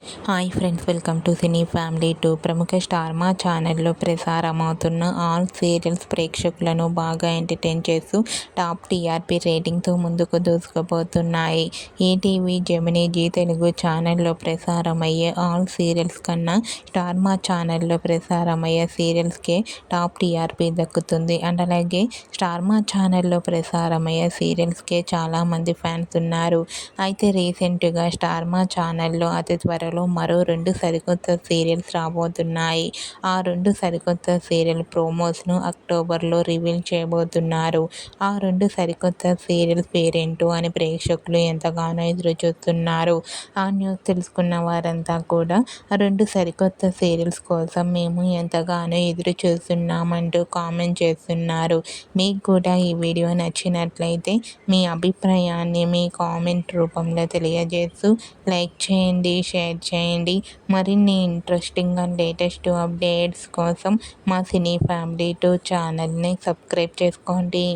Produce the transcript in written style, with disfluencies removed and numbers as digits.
Hi friends, welcome to cine family 2. ప్రముఖ star మా ఛానల్లో ప్రసారమవుతున్న ఆల్ సీరియల్స్ ప్రేక్షకులను బాగా ఎంటర్టైన్ చేస్తూ టాప్ టీఆర్పీ రేటింగ్తో ముందుకు దూసుకుపోతున్నాయి. ఈటీవీ, జెమినీ, జీ తెలుగు ఛానల్లో ప్రసారమయ్యే ఆల్ సీరియల్స్ కన్నా స్టార్ మా ఛానల్లో ప్రసారమయ్యే సీరియల్స్కే టాప్ టీఆర్పీ దక్కుతుంది. అండ్ అలాగే స్టార్ మా ఛానల్లో ప్రసారమయ్యే సీరియల్స్కే చాలామంది ఫ్యాన్స్ ఉన్నారు. అయితే రీసెంట్గా స్టార్ మా ఛానల్లో అతి త్వరలో మరో 2 సరికొత్త సీరియల్స్ రాబోతున్నాయి. ఆ 2 సరికొత్త సీరియల్ ప్రోమోస్ను అక్టోబర్లో రివీల్ చేయబోతున్నారు. ఆ 2 సరికొత్త సీరియల్స్ పేరేంటో అని ప్రేక్షకులు ఎంతగానో ఎదురు చూస్తున్నారు. ఆ న్యూస్ తెలుసుకున్న వారంతా కూడా ఆ 2 సరికొత్త సీరియల్స్ కోసం మేము ఎంతగానో ఎదురు చూస్తున్నామంటూ కామెంట్ చేస్తున్నారు. మీకు కూడా ఈ వీడియో నచ్చినట్లయితే మీ అభిప్రాయాన్ని మీ కామెంట్ రూపంలో తెలియజేస్తూ లైక్ చేయండి, షేర్ చేయండి. మరిన్ని ఇంట్రెస్టింగ్ అండ్ లేటెస్ట్ అప్డేట్స్ కోసం మా సినీ ఫ్యామిలీ 2 ఛానల్ని సబ్స్క్రైబ్ చేసుకోండి.